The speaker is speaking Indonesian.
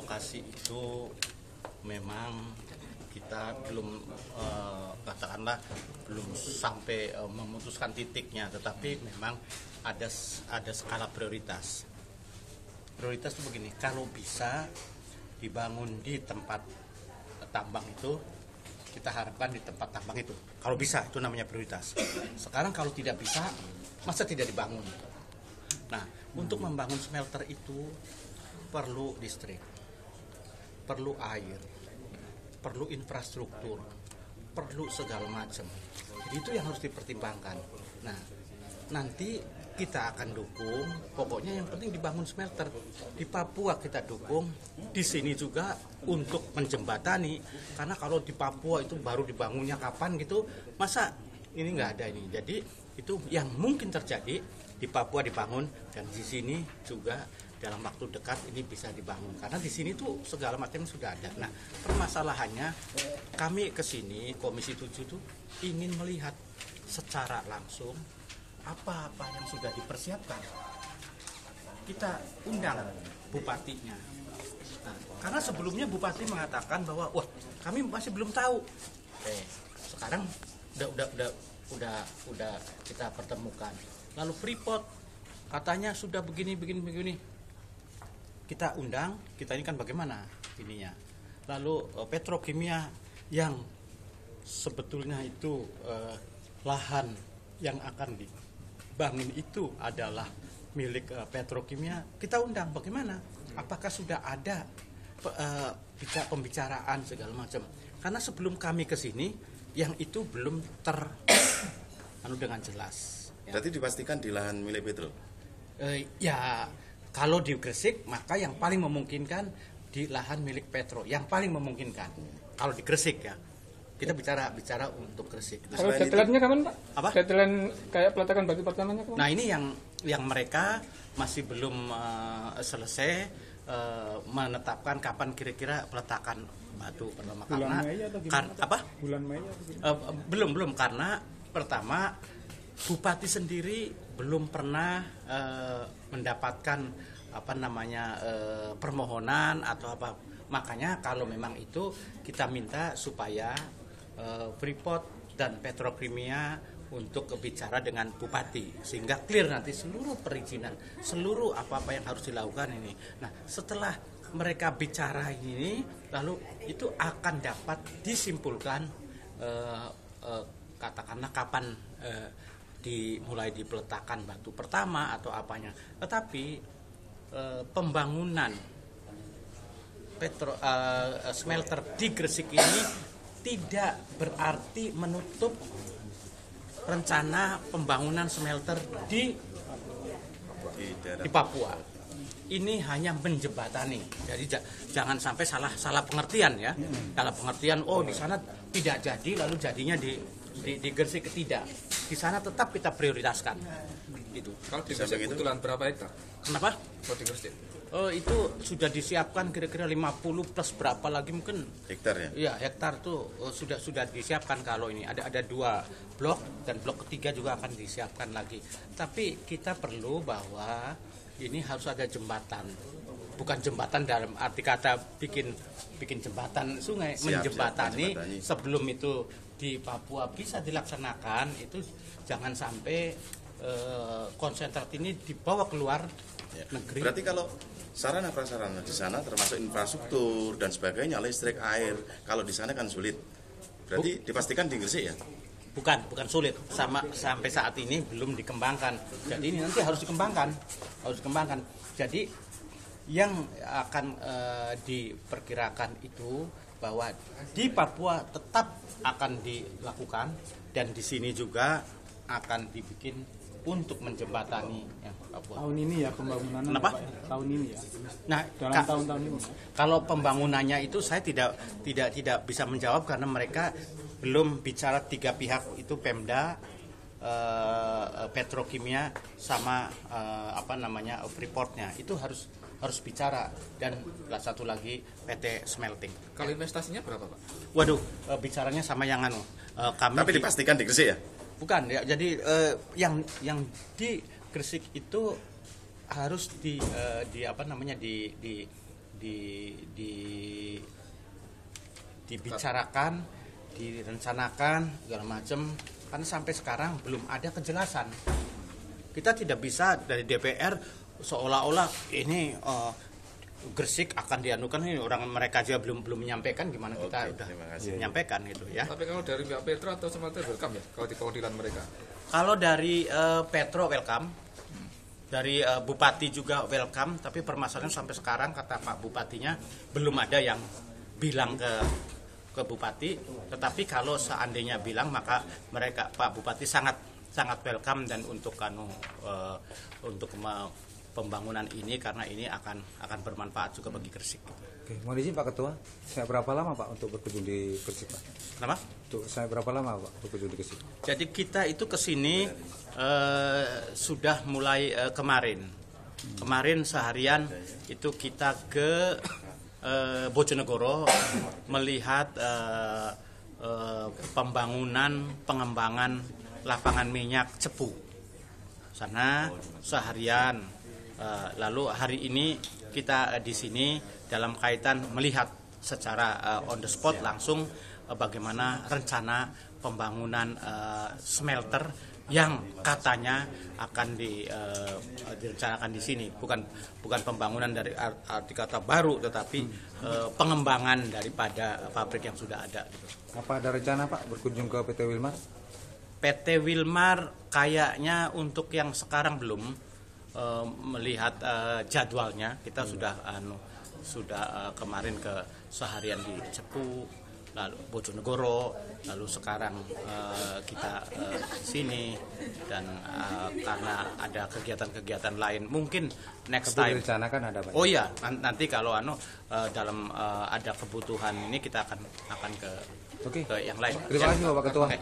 lokasi itu memang kita belum katakanlah belum sampai memutuskan titiknya, tetapi memang ada skala prioritas. Prioritas itu begini, kalau bisa dibangun di tempat tambang itu, kita harapkan di tempat tambang itu. Kalau bisa, itu namanya prioritas. Sekarang kalau tidak bisa, masa tidak dibangun? Nah, untuk membangun smelter itu perlu listrik, perlu air, perlu infrastruktur, perlu segala macam. Jadi itu yang harus dipertimbangkan. Nah, nanti kita akan dukung, pokoknya yang penting dibangun smelter. Di Papua kita dukung, di sini juga untuk menjembatani. Karena kalau di Papua itu baru dibangunnya kapan gitu, masa ini nggak ada ini. Jadi itu yang mungkin terjadi, di Papua dibangun, dan di sini juga dalam waktu dekat ini bisa dibangun. Karena di sini tuh segala macam sudah ada. Nah, permasalahannya kami ke sini, Komisi 7 itu ingin melihat secara langsung apa-apa yang sudah dipersiapkan. Kita undang bupatinya. Nah, karena sebelumnya bupati mengatakan bahwa wah, kami masih belum tahu. Sekarang udah kita pertemukan. Lalu Freeport katanya sudah begini. Kita undang, kita ini kan bagaimana ininya. Lalu petrokimia yang sebetulnya itu lahan yang akan dibangun itu adalah milik petrokimia, kita undang bagaimana? Apakah sudah ada pembicaraan segala macam? Karena sebelum kami ke sini, yang itu belum dengan jelas. Berarti dipastikan di lahan milik Petro? Ya, kalau di Gresik maka yang paling memungkinkan di lahan milik Petro, yang paling memungkinkan. Kalau di Gresik ya, kita bicara untuk Gresik. Kalau deadline-nya kapan, Pak? Apa? Deadline kayak peletakan batu pertamanya kapan? Nah, ini yang mereka masih belum selesai menetapkan kapan kira-kira peletakan batu pertama. Bulan Mei atau gimana? Apa? Bulan Mei atau gimana? Belum, karena pertama Bupati sendiri belum pernah mendapatkan permohonan atau apa. Makanya kalau memang itu kita minta supaya Freeport dan Petrokimia untuk bicara dengan Bupati sehingga clear nanti seluruh perizinan, seluruh apa-apa yang harus dilakukan ini. Nah, setelah mereka bicara ini, lalu itu akan dapat disimpulkan katakanlah kapan dimulai dipeletakan batu pertama atau apanya. Tetapi pembangunan smelter di Gresik ini tidak berarti menutup rencana pembangunan smelter di Papua. Ini hanya menjembatani. Jadi jangan sampai salah pengertian ya. Salah pengertian, di sana tidak jadi lalu jadinya di Gresik tidak. Di sana tetap kita prioritaskan. Itu. Kalau di Gresik kebetulan berapa hektar? Kenapa? Kalau di Gresik. Itu sudah disiapkan kira-kira 50 plus berapa lagi mungkin hektar ya? Iya, hektar tuh sudah disiapkan. Kalau ini ada 2 blok dan blok ketiga juga akan disiapkan lagi. Tapi kita perlu bahwa ini harus ada jembatan. Bukan jembatan dalam arti kata bikin jembatan sungai, menjembatani sebelum itu di Papua bisa dilaksanakan. Itu jangan sampai konsentrat ini dibawa keluar negeri. Berarti kalau sarana prasarana di sana termasuk infrastruktur dan sebagainya, listrik, air, kalau di sana kan sulit. Berarti dipastikan di Gresik ya? Bukan sulit. Sampai saat ini belum dikembangkan. Jadi ini nanti harus dikembangkan. Jadi yang akan diperkirakan itu bahwa di Papua tetap akan dilakukan dan di sini juga akan dibikin untuk menjembatani Papua. Tahun ini ya pembangunannya. Kenapa? Pak, tahun ini ya. Nah, dalam tahun-tahun ini. Kalau pembangunannya itu saya tidak bisa menjawab karena mereka belum bicara 3 pihak itu Pemda, Petrokimia sama Freeportnya. Itu harus bicara, dan satu lagi PT Smelting. Kalau investasinya berapa, Pak? Waduh, bicaranya sama yang Tapi dipastikan di Gresik ya? Bukan ya, jadi yang di Gresik itu harus dibicarakan, direncanakan segala macam, kan sampai sekarang belum ada kejelasan. Kita tidak bisa dari DPR seolah-olah ini Gresik akan dianukan, ini orang mereka aja belum menyampaikan, gimana kita Oke, udah terima kasih. menyampaikan gitu ya. Tapi kalau dari pihak Petro atau Sumatera welcome ya kalau di kewakilan mereka. Kalau dari Petro welcome, dari Bupati juga welcome, tapi permasalahan sampai sekarang kata Pak Bupatinya belum ada yang bilang ke Bupati. Tetapi kalau seandainya bilang maka mereka Pak Bupati sangat welcome dan untuk pembangunan ini karena ini akan bermanfaat juga bagi Gresik. Oke, mohon izin Pak Ketua, saya berapa lama Pak untuk berkunjung di Gresik Pak? Kenapa? Untuk saya berapa lama Pak berkunjung di Gresik? Jadi kita itu ke sini sudah mulai kemarin. Kemarin seharian itu kita ke Bojonegoro melihat pengembangan lapangan minyak Cepu. Sana seharian. Lalu hari ini kita di sini dalam kaitan melihat secara on the spot langsung bagaimana rencana pembangunan smelter yang katanya akan direncanakan di sini, bukan pembangunan dari arti kata baru, tetapi pengembangan daripada pabrik yang sudah ada. Apa ada rencana Pak berkunjung ke PT Wilmar? PT Wilmar kayaknya untuk yang sekarang belum. Melihat jadwalnya kita sudah kemarin ke seharian di Cepu, lalu Bojonegoro, lalu sekarang kita di sini dan karena ada kegiatan-kegiatan lain mungkin next Tapi time. direncanakan ada Pak? Oh iya, nanti kalau dalam ada kebutuhan ini kita akan ke Oke. yang lain. Terima kasih Bapak Ketua. Oke.